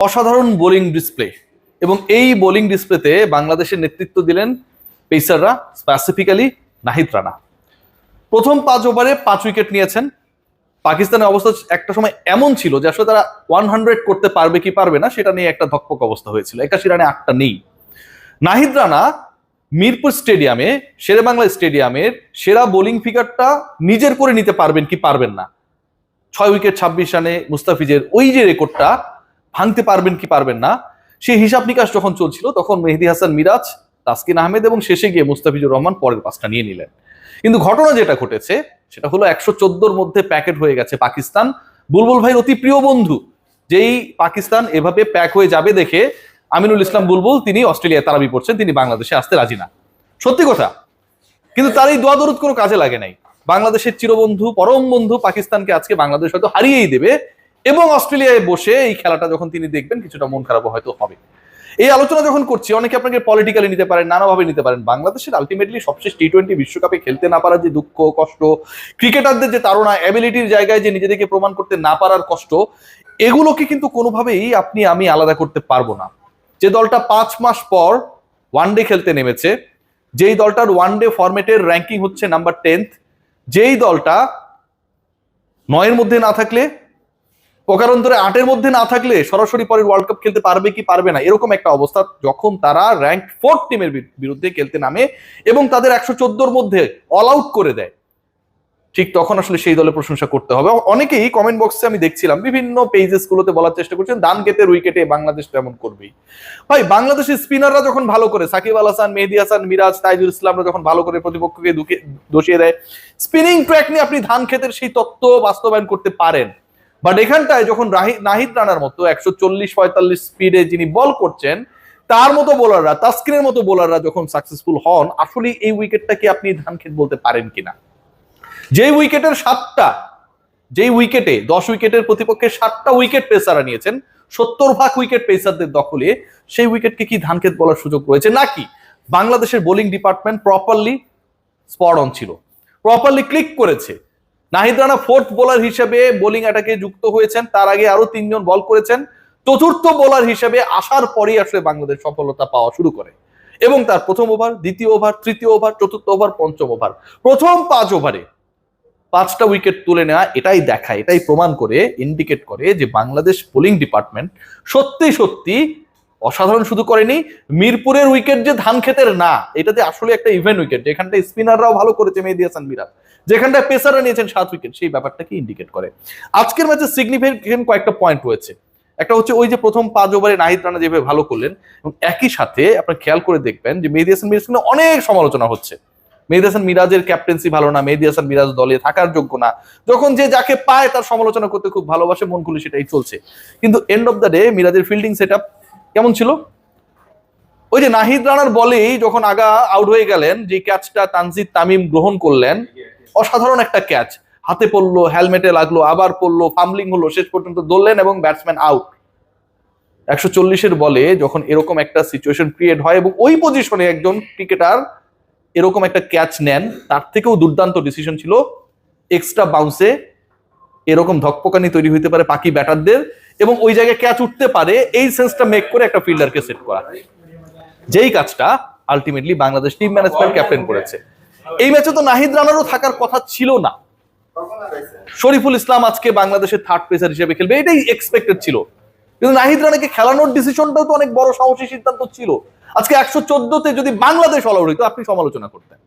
অসাধারণ bowling display এবং এই বোলিং ডিসপ্লেতে বাংলাদেশের নেতৃত্ব দিলেন পেসাররা, স্পেসিফিক্যালি নাহিদ রানা। প্রথম 5 ওভারে 5 উইকেট নিয়েছেন। পাকিস্তানের অবস্থা একটা সময় এমন ছিল যে আসলে তারা 100 করতে পারবে কি পারবে না সেটা নিয়ে একটা ধকপক অবস্থা হয়েছিল। 81 রানে 8টা নেই। নাহিদ রানা মিরপুর স্টেডিয়ামে, শেরেবাংলা স্টেডিয়ামের সেরা বোলিং ফিগারটা নিজের করে নিতে পারবেন কি পারবেন না, 6 উইকেট 26 রানে মুস্তাফিজের ওই যে রেকর্ডটা ভাঙতে পারবেন কি পারবেন না, সেই হিসাব নিকাশ যখন চলছিল তখন মেহেদী হাসান মিরাজ, তাসকিন আহমেদ এবং শেষে গিয়ে মুস্তাফিজুর রহমান পরের 5টা নিয়ে নিলেন। কিন্তু ঘটনা যেটা ঘটেছে সেটা হলো 114-র মধ্যে প্যাকেট হয়ে গেছে পাকিস্তান। বুলবুল ভাইয়ের অতি প্রিয় বন্ধু, যেই পাকিস্তান এভাবে প্যাক হয়ে যাবে দেখে আমিনুল ইসলাম বুলবুল তিনি অস্ট্রেলিয়ায় তারাবি পড়ছেন, তিনি বাংলাদেশে আসতে রাজি না। সত্যি কথা, কিন্তু তার এই দোয়া দরুদ কোনো কাজে লাগে নাই। বাংলাদেশের চিরবন্ধু, পরম বন্ধু পাকিস্তানকে আজকে বাংলাদেশ হয়তো হারিয়েই দেবে এবং অস্ট্রেলিয়ায় বসে এই খেলাটা যখন তিনি দেখবেন কিছুটা মন খারাপ হয়তো হবে। এই আলোচনা যখন করছি, অনেকে আপনাকে পলিটিক্যালি নিতে পারেন, নানাভাবে নিতে পারেন। বাংলাদেশের আলটিমেটলি সবশেষ টি-20 বিশ্বকাপে খেলতে না পারার যে দুঃখ কষ্ট, ক্রিকেটারদের যে তাড়না, অ্যাবিলিটির জায়গায় যে নিজেদেরকে প্রমাণ করতে না পারার কষ্ট, এগুলোকে কিন্তু কোনোভাবেই আপনি আমি আলাদা করতে পারবো না। যে দলটা 5 মাস পর ওয়ানডে খেলতে নেমেছে, যেই দলটার ওয়ানডে ফরম্যাটের র্যাঙ্কিং হচ্ছে নাম্বার 10th, যেই দলটা 9-এর মধ্যে না থাকলে, প্রকারান্তরে 8-এর মধ্যে না থাকলে সরাসরি পরের ওয়ার্ল্ড কাপ খেলতে পারবে কি পারবে না, এরকম একটা অবস্থা যখন তারা র্যাঙ্ক 4 টিমের বিরুদ্ধে খেলতে নামে এবং তাদের 114-র মধ্যে অল আউট করে দেয়, ঠিক তখন আসলে সেই দলের প্রশংসা করতে হবে। অনেকেই কমেন্ট বক্সে আমি দেখছিলাম বিভিন্ন পেজেস গুলোতে বলার চেষ্টা করছেন দানকেতের উইকেটে বাংলাদেশ তেমন করবেই। ভাই, বাংলাদেশের স্পিনাররা যখন ভালো করে, সাকিব আল হাসান, মেহেদী হাসান মিরাজ, তাইজুল ইসলামরা যখন ভালো করে প্রতিপক্ষকে দোষিয়ে দেয়, স্পিনিং ট্র্যাক নিয়ে আপনি ধানক্ষেতের সেই তত্ত্ব বাস্তবায়ন করতে পারেন। বাট এখানটায় যখন নাহিদ রানার মতো 140-45 স্পিডে যিনি বল করছেন, তার মতো বোলাররা, তাসকিনের মতো বোলাররা যখন সাকসেসফুল হন, আসলে এই উইকেটটাকে আপনি ধানক্ষেত বলতে পারেন কিনা? যেই উইকেটের 7টা, যেই উইকেটে 10 উইকেটের প্রতিপক্ষে 7টা উইকেট পেসাররা নিয়েছেন, 70% উইকেট পেসারদের দখলে, সেই উইকেটকে কি ধানক্ষেত বলার সুযোগ রয়েছে নাকি? বাংলাদেশের bowling department properly spot on ছিল, প্রপারলি ক্লিক করেছে। নাহিদ রানা 4th বোলার হিসেবে বোলিং অ্যাটাকে যুক্ত হয়েছেন, তার আগে আরো 3 জন বল করেছেন। 4র্থ বোলার হিসেবে আসার পরেই আসলে বাংলাদেশ সফলতা পাওয়া শুরু করে এবং তার প্রথম ওভার, দ্বিতীয় ওভার, তৃতীয় ওভার, চতুর্থ ওভার, পঞ্চম ওভার, প্রথম 5 ওভারে 5টা উইকেট তুলে নেওয়া, এটাই দেখায়, এটাই প্রমাণ করে, ইন্ডিকেট করে যে বাংলাদেশ বোলিং ডিপার্টমেন্ট সত্যি সত্যি অসাধারণ শুধু করেনি। মিরপুরের উইকেট যে ধানক্ষেতের না, এটাতে আসলে একটা ইভেন্ট উইকেট, যেখানটায় স্পিনাররাও ভালো করেছে, মেহেদী হাসান মিরাজ, যেখানটায় পেসাররা নিয়েছেন 7 উইকেট, সেই ব্যাপারটাকে ইন্ডিকেট করে। আজকের ম্যাচে সিগনিফিকেন্ট কয়েকটা পয়েন্ট রয়েছে। একটা হচ্ছে ওই যে প্রথম 5 ওভারে নাহিদ রানা যেভাবে ভালো করলেন, এবং একই সাথে আপনার খেয়াল করে দেখবেন যে মেহেদী হাসান মিরাজ কিন্তু অনেক সমালোচনা হচ্ছে। মেহেদী হাসান মিরাজের ক্যাপ্টেন্সি ভালো না, মেহেদী হাসান মিরাজ দলে থাকার যোগ্য না, যখন যে যাকে পায় তার সমালোচনা করতে খুব ভালোবাসে, মন খুলে সেটাই চলছে। কিন্তু এন্ড অফ দ্য ডে মিরাজের ফিল্ডিং সেটআপ কেমন ছিল? ওই যে নাহিদ রানার বলেই যখন আগা আউট হয়ে গেলেন, যে ক্যাচটা তানজিদ তামিম গ্রহণ করলেন, অসাধারণ একটা ক্যাচ, হাতে পড়লো, হেলমেটে লাগলো, আবার পড়লো, ফাম্বলিং হলো, শেষ পর্যন্ত দৌড়লেন এবং ব্যাটসম্যান আউট। 140-এর বলে যখন এরকম একটা সিচুয়েশন ক্রিয়েট হয় এবং ওই পজিশনে একজন ক্রিকেটার এরকম একটা ক্যাচ নেন, তার থেকেও দুর্দান্ত ডিসিশন ছিল এক্সট্রা বাউন্সে এরকম ধকপকানি তৈরি হইতে পারে বাকি ব্যাটারদের এবং ওই জায়গায় ক্যাচ উঠতে পারে, এই সেন্সটা মেক করে একটা ফিল্ডারকে সেট করা, যেই কাজটা ultimately Bangladesh team management captain করেছে। এই ম্যাচে তো নাহিদ রানারও থাকার কথা ছিল না, শরীফুল ইসলাম আজকে বাংলাদেশের 3rd পেসার হিসেবে খেলবে, এটাই এক্সপেক্টেড ছিল। কিন্তু নাহিদ রানাকে খেলানোর ডিসিশনটাও তো অনেক বড় সাহসী সিদ্ধান্ত ছিল। আজকে 114-তে যদি বাংলাদেশ অল আউট হইতো আপনি সমালোচনা করতেন,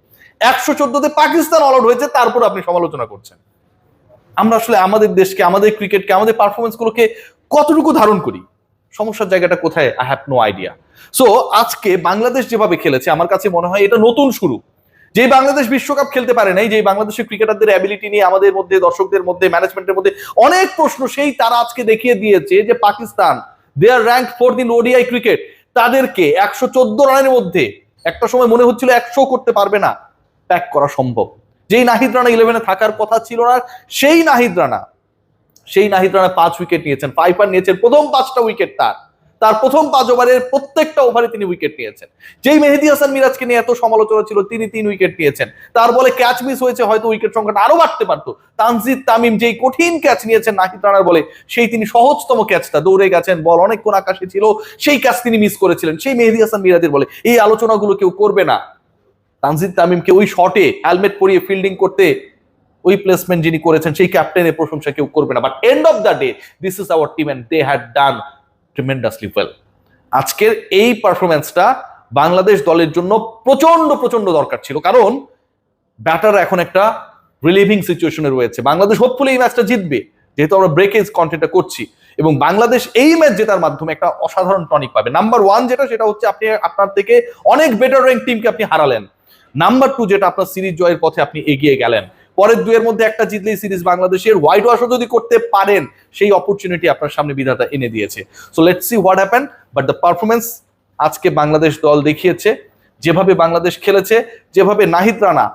114-তে পাকিস্তান অল আউট হয়েছে তারপর আপনি সমালোচনা করছেন। আমরা আসলে আমাদের দেশকে, আমাদের ক্রিকেটকে, আমাদের পারফরমেন্স গুলোকে কতটুকু ধারণ করি, সমস্যার জায়গাটা কোথায়, I have no idea. So আজকে বাংলাদেশ যেভাবে খেলেছে আমার কাছে মনে হয় এটা নতুন শুরু। যেই বাংলাদেশ বিশ্বকাপ খেলতে পারে নাই, যেই বাংলাদেশের ক্রিকেটারদের অ্যাবিলিটি নিয়ে আমাদের মধ্যে, দর্শকদের মধ্যে, ম্যানেজমেন্টের মধ্যে অনেক প্রশ্ন, সেই তারা আজকে দেখিয়ে দিয়েছে যে Pakistan, they are rank 4th in ODI cricket, তাদেরকে 114 রানের মধ্যে একটা সময় মনে হচ্ছিল 100 করতে পারবে না, প্যাক করা সম্ভব। যেই নাহিদ রানা 11-এ থাকার কথা ছিল না, সেই নাহিদ রানা 5 উইকেট নিয়েছেন, 5 নিয়েছেন, প্রথম 5টা উইকেট তার। তার প্রথম 5 ওভারের প্রত্যেকটা ওভারে তিনি উইকেট নিয়েছেন। যেই মেহেদী হাসান মিরাজকে নিয়ে এত সমালোচনা ছিল, তিনি 3 উইকেট নিয়েছেন। তার বলে ক্যাচ মিস হয়েছে, হয়তো উইকেট সংখ্যাটা আরো বাড়তে পারতো। তানজিদ তামিম যেই কঠিন ক্যাচ নিয়েছেন নাহিদ রানার বলে, সেই তিনি সহজতম ক্যাচটা দৌড়ে গেছেন, বল অনেকক্ষণ আকাশে ছিল, সেই ক্যাচ তিনি মিস করেছিলেন সেই মেহেদী হাসান মিরাজের বলে। এই আলোচনাগুলো কেউ করবে না। তানজিদ তামিমকে ওই শটে হেলমেট পরিয়ে ফিল্ডিং করতে ওই প্লেসমেন্ট যিনি করেছেন সেই ক্যাপ্টেনের প্রশংসা কেউ করবে না। But end of the day this is our team and they had done tremendously well. আজকের এই পারফরমেন্সটা বাংলাদেশ দলের জন্য প্রচন্ড প্রচন্ড দরকার ছিল, কারণ ব্যাটার এখন একটা রিলিভিং সিচুয়েশনে রয়েছে। বাংলাদেশ হোপফুলি এই ম্যাচটা জিতবে, যেহেতু আমরা ব্রেকেজ কন্টেন্টটা করছি, এবং বাংলাদেশ এই ম্যাচ জেতার মাধ্যমে একটা অসাধারণ টনিক পাবে। নাম্বার 1 যেটা, সেটা হচ্ছে আপনি আপনার থেকে অনেক বেটার র্যাঙ্ক টিমকে আপনি হারালেন। নাম্বার 2 যেটা, আপনার সিরিজ জয়ের পথে আপনি এগিয়ে গেলেন। পরের 2 এর মধ্যে একটা জিতলেই সিরিজ বাংলাদেশের। হোয়াইট ওয়াশও যদি করতে পারেন, সেই অপরচুনিটি আপনার সামনে বিধাতা এনে দিয়েছে। So let's see what happen. But the performance আজকে বাংলাদেশ দল দেখিয়েছে, যেভাবে বাংলাদেশ খেলেছে, যেভাবে নাহিদ রানা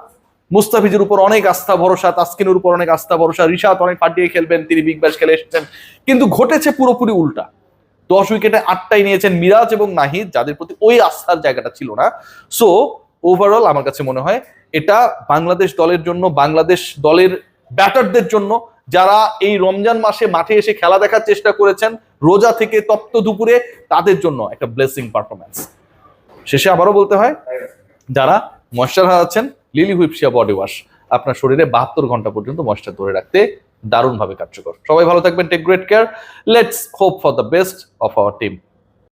মুস্তাফিজের উপর অনেক আস্থা ভরসা, তাসকিনের উপর অনেক আস্থা ভরসা, রিশাদ অনেক ফাটিয়ে খেলবেন, তিনি বিগ ব্যাশ খেলে এসেছেন, কিন্তু ঘটেছে পুরোপুরি উল্টা। 10 উইকেটে 8টাই নিয়েছেন মিরাজ এবং নাহিদ, যাদের প্রতি ওই আস্থার জায়গাটা ছিল না। সো ওভারঅল আমার কাছে মনে হয় এটা বাংলাদেশ দলের জন্য, বাংলাদেশ দলের ব্যাটারদের জন্য, যারা এই রমজান মাসে মাঠে এসে খেলা দেখার চেষ্টা করেছেন রোজা থেকে তপ্ত দুপুরে, তাদের জন্য একটা ব্লেসিং পারফরমেন্স। শেষে আবারও বলতে হয়, যারা ময়েশ্চার হারাচ্ছেন, লিলি হুইপসিয়া বডি ওয়াশ আপনার শরীরে 72 ঘন্টা পর্যন্ত ময়েশ্চার ধরে রাখতে দারুণভাবে কার্যকর। সবাই ভালো থাকবেন, take great care, let's hope for the best of our team.